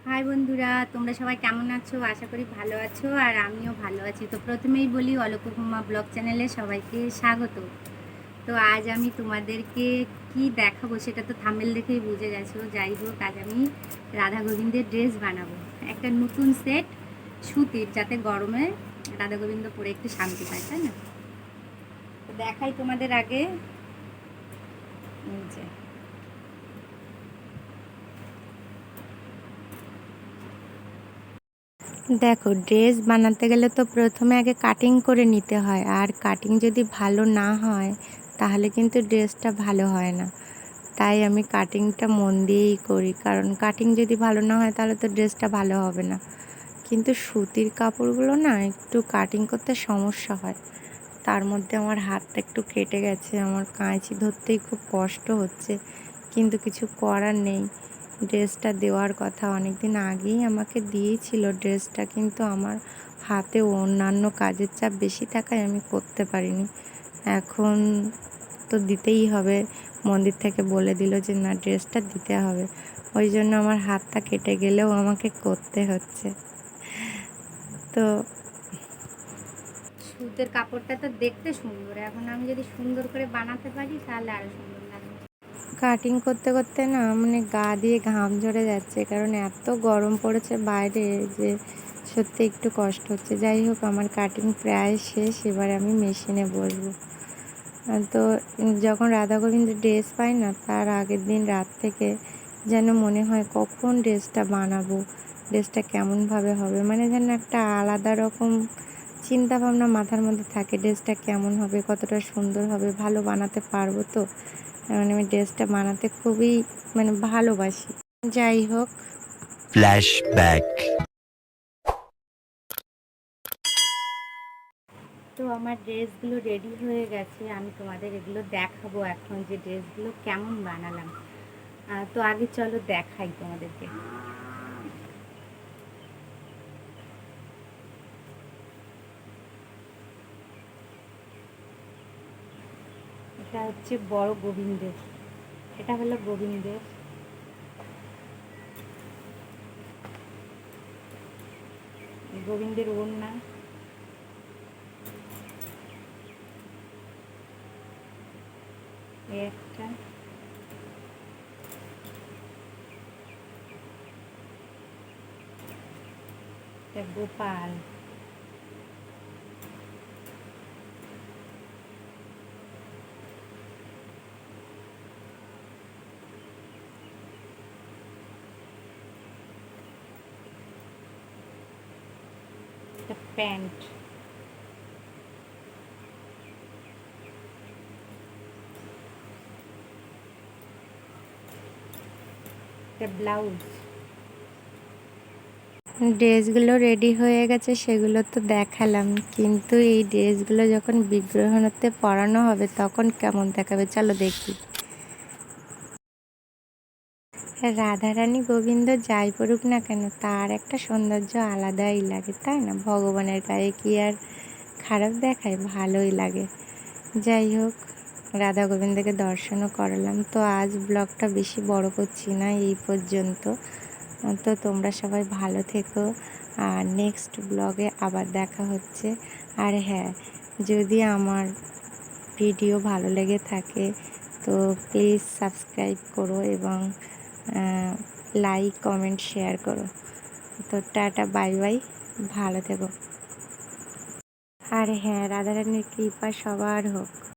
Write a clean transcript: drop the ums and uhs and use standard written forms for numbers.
High বন্ধুরা, তোমরা সবাই কেমন আছো? আশা করি ভালো আছো, আর আমিও ভালো আছি। তো প্রথমেই বলি, অলককুমা ব্লগ চ্যানেলে সবাইকে স্বাগত। তো আজ আমি তোমাদেরকে কি দেখাবো সেটা তো থাম্বনেল দেখেই বুঝে গেছো। যাই হোক, আজ আমি রাধা গোবিন্দের ড্রেস বানাবো, একটা নতুন সেট সুতির, যাতে গরমে রাধা গোবিন্দ পরে একটু শান্তি পায়, তাই না? তো দেখাই তোমাদের আগে। এই যে, দেখো, ড্রেস বানাতে গেলে তো প্রথমে আগে কাটিং করে নিতে হয়, আর কাটিং যদি ভালো না হয় তাহলে কিন্তু ড্রেসটা ভালো হয় না। তাই আমি কাটিংটা মন দিয়েই করি, কারণ কাটিং যদি ভালো না হয় তাহলে তো ড্রেসটা ভালো হবে না। কিন্তু সুতির কাপড়গুলো না একটু কাটিং করতে সমস্যা হয়। তার মধ্যে আমার হাতটা একটু কেটে গেছে, আমার কাঁচি ধরতেই খুব কষ্ট হচ্ছে, কিন্তু কিছু করার নেই। ড্রেসটা দেওয়ার কথা অনেক দিন আগেই আমাকে দিয়েছিল ড্রেসটা, কিন্তু আমার হাতে অন্যান্য কাজের চাপ বেশি থাকায় আমি করতে পারিনি। এখন তো দিতেই হবে, মন্দির থেকে বলে দিল যে না, ড্রেসটা দিতে হবে। ওই জন্য আমার হাতটা কেটে গেলেও আমাকে করতে হচ্ছে। তো সুতের কাপড়টা তো দেখতে সুন্দর, এখন আমি যদি সুন্দর করে বানাতে পারি তাহলে আরও সুন্দর লাগবে। কাটিং করতে করতে না মানে গা দিয়ে ঘাম ঝরে যাচ্ছে, কারণ এত গরম পড়েছে বাইরে যে সত্যি একটু কষ্ট হচ্ছে। যাই হোক, আমার কাটিং প্রায় শেষ, এবার আমি মেশিনে বসবো। তো যখন রাধা গোবিন্দের ড্রেস পাই না, তার আগের দিন রাত থেকে যেন মনে হয় কখন ড্রেসটা বানাবো, ড্রেসটা কেমনভাবে হবে, মানে যেন একটা আলাদা রকম চিন্তা ভাবনা মাথার মধ্যে থাকে, ড্রেসটা কেমন হবে, কতটা সুন্দর হবে, ভালো বানাতে পারবো তো। মানে আমি ড্রেসটা বানাতে খুবই ভালোবাসি। যাই হোক, ফ্ল্যাশব্যাক। তো আমার ড্রেসগুলো রেডি হয়ে গেছে, আমি তোমাদের এগুলো দেখাবো এখন যে ড্রেসগুলো কেমন বানালাম। তো আগে চলো দেখাই তোমাদেরকে। এটা হচ্ছে বড় গোবিন্দের, এটা হলো গোবিন্দের, গোবিন্দের ওড়না, এই একটা, এটা গোপাল, এটা প্যান্ট, এটা ব্লাউজ। ড্রেসগুলো রেডি হয়ে গেছে, সেগুলো তো দেখালাম, কিন্তু এই ড্রেসগুলো যখন বিগ্রহণতে পরানো হবে তখন কেমন দেখাবে চলো দেখি। রাধারানী গোবিন্দ যাই পড়ুক না কেন, তার একটা সৌন্দর্য আলাদাই লাগে, তাই না? ভগবানের গায়ে কি আর খারাপ দেখায়, ভালোই লাগে। যাই হোক, রাধা গোবিন্দকে দর্শনও করালাম। তো আজ ব্লগটা বেশি বড় করছি না, এই পর্যন্ত। তো তোমরা সবাই ভালো থেকো, আর নেক্সট ব্লগে আবার দেখা হচ্ছে। আর হ্যাঁ, যদি আমার ভিডিও ভালো লেগে থাকে তো প্লিজ সাবস্ক্রাইব করো, এবং লাইক কমেন্ট শেয়ার করো। তো টাটা, বাই বাই, ভালো থেকো। আর হ্যাঁ, রাধারানীর কৃপা সবার হোক।